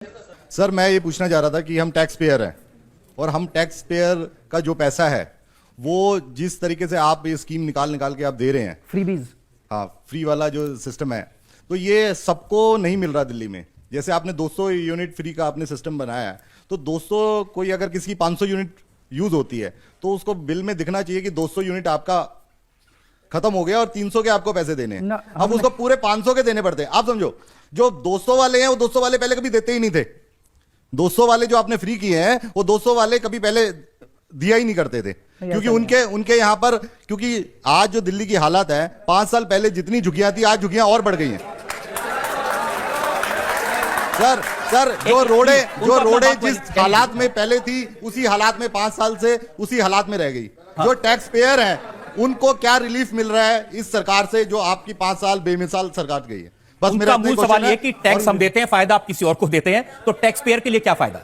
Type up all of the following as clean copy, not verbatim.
Sir मैं ये पूछना चाह रहा था कि हम टैक्स पेयर हैं और हम टैक्स पेयर का जो पैसा है वो जिस तरीके से आप ये स्कीम निकाल के आप दे रहे हैं फ्रीबीज, हाँ फ्री वाला जो सिस्टम है, तो ये सबको नहीं मिल रहा दिल्ली में। जैसे आपने 200 यूनिट फ्री का आपने सिस्टम बनाया है, तो 200 कोई अगर किसी की 500 यूनिट यूज होती है तो उसको बिल में दिखना चाहिए कि 200 यूनिट आपका खत्म हो गया और 300 के आपको पैसे देने हैं। अब उसको पूरे 500 के देने पड़ते हैं। आप समझो, जो 200 वाले हैं वो 200 वाले पहले कभी देते ही नहीं थे। 200 वाले जो आपने फ्री किए हैं वो 200 वाले कभी पहले दिया ही नहीं करते थे, क्योंकि उनके यहां पर, क्योंकि आज जो दिल्ली की हालत है, 5 साल पहले जितनी झुग्गियां थी आज झुग्गियां और बढ़ गई हैं। सर जो रोडे जिस हालात में पहले थी उसी हालात में 5 साल से उसी हालात में रह गई। जो टैक्स पेयर है उनको क्या रिलीफ मिल रहा है इस सरकार से जो आपकी 5 साल बेमिसाल सरकार गई है? बस मेरा मूल सवाल ये कि टैक्स हम देते हैं, फायदा आप किसी और को देते हैं, तो टैक्स पेयर के लिए क्या फायदा?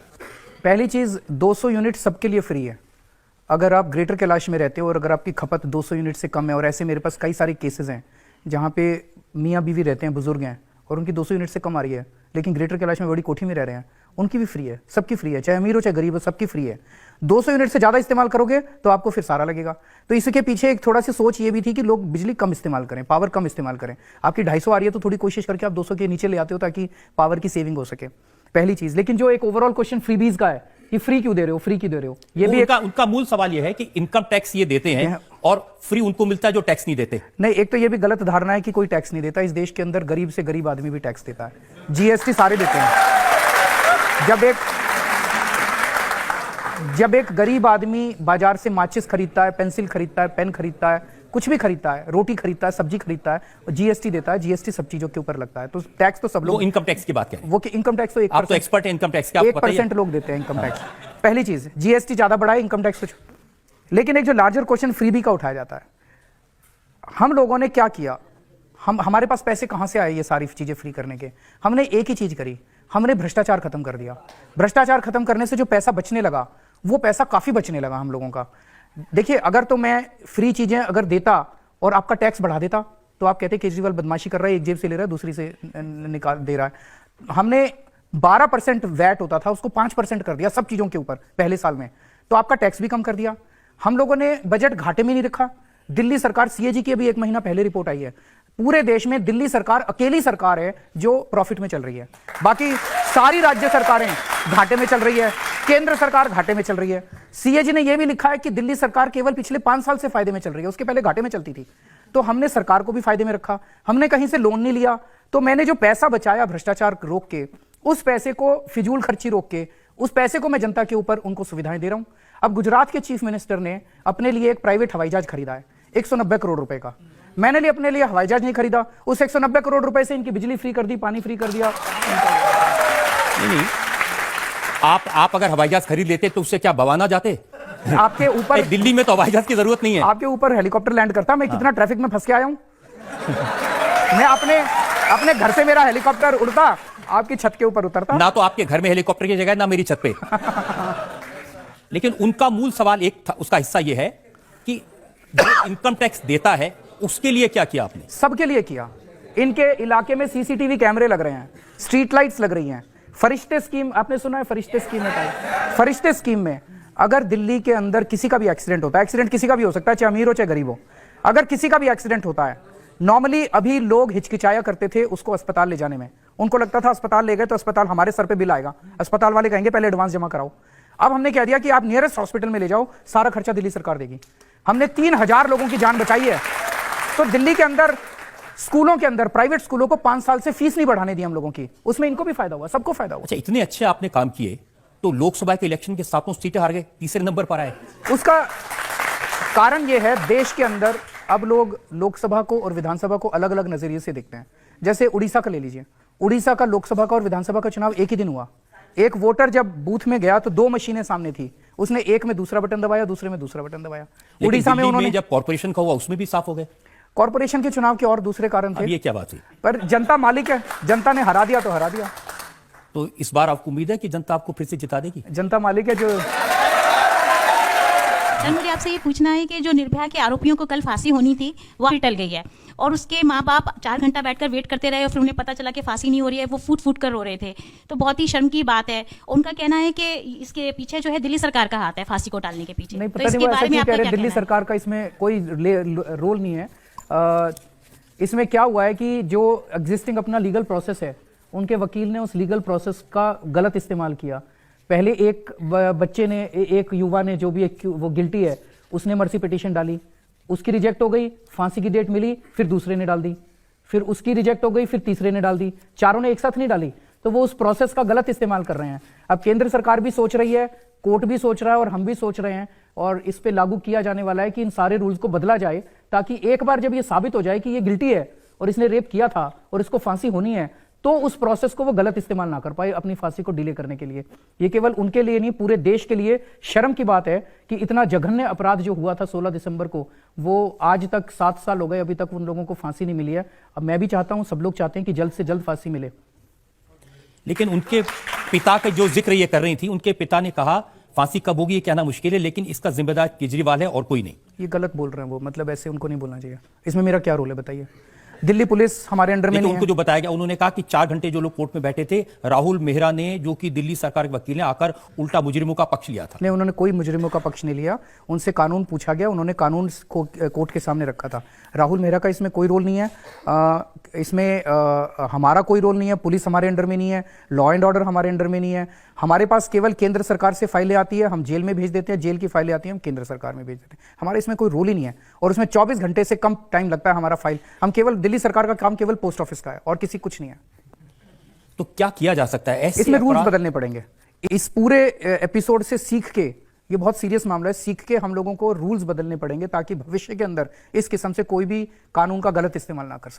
पहली चीज 200 यूनिट सबके लिए फ्री है। अगर आप ग्रेटर कैलाश में रहते हो और अगर आपकी खपत 200 यूनिट से कम है, और ऐसे मेरे पास कई सारे केसेस हैं जहां पे मियाँ बीवी रहते हैं, बुजुर्ग हैं और उनकी 200 यूनिट से कम आ रही है, लेकिन ग्रेटर कैलाश में बड़ी कोठी में रह रहे हैं, उनकी भी फ्री है, सबकी फ्री है, चाहे अमीर हो चाहे गरीब हो, सबकी फ्री है। 200 यूनिट से ज्यादा इस्तेमाल करोगे तो आपको फिर सारा लगेगा। तो इसके पीछे एक थोड़ा सी सोच ये भी थी कि लोग बिजली कम इस्तेमाल करें, पावर कम इस्तेमाल करें। आपकी 250 आ रही है तो थोड़ी कोशिश करके आप 200 के नीचे ले आते हो ताकि पावर की सेविंग हो सके, पहली चीज। लेकिन जो एक ओवरऑल क्वेश्चन फ्रीबीज का है कि फ्री क्यों दे रहे हो, फ्री क्यों दे रहे हो, ये भी उनका मूल सवाल ये है कि इनकम टैक्स ये देते हैं और फ्री उनको मिलता है जो टैक्स नहीं देते। नहीं, एक तो ये भी गलत धारणा है कि कोई टैक्स नहीं देता। इस देश के अंदर गरीब से गरीब आदमी भी टैक्स देता है, जीएसटी सारे देते हैं। जब एक गरीब आदमी बाजार से माचिस खरीदता है, पेंसिल खरीदता है, पेन खरीदता है, कुछ भी खरीदता है, रोटी खरीदता है, सब्जी खरीदता है, और जीएसटी देता है। जीएसटी सब चीजों के ऊपर लगता है। तो टैक्स तो सब लोग, इनकम टैक्स की बात करें, वो इनकम टैक्स तो आप तो एक्सपर्ट हैं इनकम टैक्स का, 1% लोग देते हैं इनकम टैक्स। पहली चीज, जीएसटी ज्यादा बढ़ा है, इनकम टैक्स तो। लेकिन एक जो लार्जर क्वेश्चन फ्रीबी का उठाया जाता है, हम लोगों ने क्या किया, हमारे पास पैसे कहां से आए ये सारी चीजें फ्री करने के? हमने एक ही चीज करी, हमने भ्रष्टाचार खत्म कर दिया। भ्रष्टाचार खत्म करने से जो पैसा बचने लगा, वो पैसा काफी बचने लगा हम लोगों का। देखिए, अगर तो मैं फ्री चीजें अगर देता और आपका टैक्स बढ़ा देता तो आप कहते केजरीवाल बदमाशी कर रहा है, एक जेब से ले रहा है दूसरी से निकाल दे रहा है। हमने 12% वैट होता था उसको 5% कर दिया सब चीजों के ऊपर पहले साल में, तो आपका टैक्स भी कम कर दिया। हम लोगों ने बजट घाटे में नहीं रखा। दिल्ली सरकार, सीएजी की अभी 1 महीना पहले रिपोर्ट आई है, पूरे देश में दिल्ली सरकार अकेली सरकार है जो प्रॉफिट में चल रही है। बाकी सारी राज्य सरकारें घाटे में चल रही है, केंद्र सरकार घाटे में चल रही है। सीएजी ने यह भी लिखा है कि दिल्ली सरकार केवल पिछले 5 साल से फायदे में चल रही है, उसके पहले घाटे में चलती थी। तो हमने सरकार को भी फायदे में रखा, हमने कहीं से लोन नहीं लिया। तो मैंने जो पैसा बचाया भ्रष्टाचार रोक के, उस पैसे को फिजूल खर्ची रोक के, उस पैसे को मैं जनता के ऊपर उनको सुविधाएं दे रहा हूं। अब गुजरात के चीफ मिनिस्टर ने अपने लिए एक प्राइवेट हवाई जहाज खरीदा है 190 करोड़ रुपए का। मैंने अपने लिए हवाई जहाज नहीं खरीदा, उस 190 करोड़ रुपए से इनकी बिजली फ्री कर दी, पानी फ्री कर दिया। नहीं, आप अगर हवाई जहाज खरीद लेते तो उससे क्या बवाना जाते? आपके ऊपर दिल्ली में तो हवाई जहाज की जरूरत नहीं है। आपके ऊपर हेलीकॉप्टर लैंड करता, मैं कितना ट्रैफिक में फंस के आया हूं। मैं अपने घर से मेरा हेलीकॉप्टर उड़ता, आपकी छत के ऊपर उतरता। ना तो आपके घर में हेलीकॉप्टर की जगह, ना मेरी छत पे। लेकिन उनका मूल सवाल एक था, उसका हिस्सा यह है कि जो इनकम टैक्स देता है उसके लिए क्या किया आपने? सबके लिए किया। इनके इलाके में सीसीटीवी कैमरे लग रहे हैं, स्ट्रीट लाइट्स लग रही हैं। फरिश्ते स्कीम आपने सुना है? फरिश्ते स्कीम है। फरिश्ते स्कीम में अगर दिल्ली के अंदर किसी का भी एक्सीडेंट होता है, एक्सीडेंट किसी का भी हो सकता है, चाहे अमीर हो चाहे गरीब हो, अगर किसी का भी एक्सीडेंट होता है, नॉर्मली अभी लोग हिचकिचाया करते थे उसको अस्पताल ले जाने में। उनको लगता था अस्पताल ले गए तो अस्पताल हमारे सर पे बिल आएगा, अस्पताल वाले कहेंगे पहले एडवांस जमा कराओ। अब हमने कह दिया कि आप नियरेस्ट हॉस्पिटल में ले जाओ, सारा खर्चा दिल्ली सरकार देगी। हमने 3000 लोगों की जान बचाई है। तो दिल्ली के अंदर स्कूलों के अंदर, प्राइवेट स्कूलों को 5 साल से फीस नहीं बढ़ाने दी हम लोगों की, उसमें इनको भी फायदा हुआ, सबको फायदा हुआ। अच्छा, इतने अच्छे आपने काम किए तो लोकसभा के इलेक्शन के 7 सीटें हार गए, तीसरे नंबर पर आए। उसका कारण यह है, देश के अंदर अब लोग लोकसभा को और विधानसभा को अलग अलग नजरिए से देखते हैं। जैसे उड़ीसा का ले लीजिए, उड़ीसा का लोकसभा का और विधानसभा का चुनाव एक ही दिन हुआ। एक वोटर जब बूथ में गया तो 2 मशीनें सामने थी, उसने एक में दूसरा बटन दबाया, दूसरे में दूसरा बटन दबाया। उड़ीसा में उन्होंने, जब कॉर्पोरेशन का हुआ उसमें भी साफ हो गए। कॉर्पोरेशन के चुनाव के और दूसरे कारण थे। ये क्या बात है? पर जनता मालिक है, जनता ने हरा दिया तो हरा दिया। तो इस बार आपको उम्मीद है कि जनता आपको फिर से जिता देगी? जनता मालिक है। जो सर, मुझे आपसे ये पूछना है कि जो निर्भया के आरोपियों को कल फांसी होनी थी वो टल गई है, और उसके माँ बाप 4 घंटा बैठकर वेट करते रहे और फिर उन्हें पता चला कि फांसी नहीं हो रही है, वो फूट फूट कर रो रहे थे। तो बहुत ही शर्म की बात है। उनका कहना है कि इसके पीछे जो है दिल्ली सरकार का हाथ है फांसी को टालने के पीछे। नहीं, तो पता नहीं इसके वो बारे ऐसा में क्यों कह आपका रहे क्या हैं, दिल्ली कहना है? सरकार का इसमें कोई रोल नहीं है। इसमें क्या हुआ है कि जो एग्जिस्टिंग अपना लीगल प्रोसेस है, उनके वकील ने उस लीगल प्रोसेस का गलत इस्तेमाल किया। पहले एक बच्चे ने, एक युवा ने, जो भी वो गिल्टी है, उसने मर्सी पिटीशन डाली, उसकी रिजेक्ट हो गई, फांसी की डेट मिली, फिर दूसरे ने डाल दी, फिर उसकी रिजेक्ट हो गई, फिर तीसरे ने डाल दी, चारों ने एक साथ नहीं डाली। तो वो उस प्रोसेस का गलत इस्तेमाल कर रहे हैं। अब केंद्र सरकार भी सोच रही है, कोर्ट भी सोच रहा है और हम भी सोच रहे हैं, और इस पे लागू किया जाने वाला है कि इन सारे रूल्स को बदला जाए, ताकि एक बार जब ये साबित हो जाए कि ये गिल्टी है और इसने रेप किया था और इसको फांसी होनी है, तो उस प्रोसेस को वो गलत इस्तेमाल ना कर पाए अपनी फांसी को डिले करने के लिए। ये केवल उनके लिए नहीं, पूरे देश के लिए शर्म की बात है कि इतना जघन्य अपराध जो हुआ था 16 दिसंबर को, वो आज तक 7 साल हो गए, अभी तक उन लोगों को फांसी नहीं मिली है। अब मैं भी चाहता हूं, सब लोग चाहते हैं कि जल्द से जल्द फांसी मिले। लेकिन उनके पिता का जो जिक्र ये कर रही थी, उनके पिता ने कहा फांसी कब होगी ये कहना मुश्किल है, लेकिन इसका जिम्मेदार केजरीवाल है और कोई नहीं। ये गलत बोल रहे हैं वो, मतलब ऐसे उनको नहीं बोलना चाहिए। इसमें मेरा क्या रोल है बताइए? दिल्ली पुलिस हमारे अंडर में नहीं उनको है। जो बताया गया, उन्होंने कहा कि 4 घंटे जो लोग कोर्ट में बैठे थे, राहुल मेहरा ने, जो कि दिल्ली सरकार के वकील ने, आकर उल्टा मुजरिमों का पक्ष लिया था। नहीं, उन्होंने कोई मुजरिमों का पक्ष नहीं लिया, उनसे कानून पूछा गया, उन्होंने कानून को कोर्ट के सामने रखा था। राहुल मेहरा का इसमें कोई रोल नहीं है, इसमें हमारा कोई रोल नहीं है, पुलिस हमारे अंडर में नहीं है, लॉ एंड ऑर्डर हमारे अंडर में नहीं है। हमारे पास केवल केंद्र सरकार से फाइलें आती है, हम जेल में भेज देते हैं, जेल की फाइलें आती हैं, हम केंद्र सरकार में भेज देते हैं। हमारा इसमें कोई रोल ही नहीं है, और उसमें 24 घंटे से कम टाइम लगता है हमारा फाइल। हम केवल, दिल्ली सरकार का काम केवल पोस्ट ऑफिस का है और किसी कुछ नहीं है। तो क्या किया जा सकता है ऐसे? इसमें रूल्स बदलने पड़ेंगे। इस पूरे एपिसोड से सीख के, ये बहुत सीरियस मामला है, सीख के हम लोगों को रूल्स बदलने पड़ेंगे, ताकि भविष्य के अंदर इस किस्म से कोई भी कानून का गलत इस्तेमाल ना कर सके।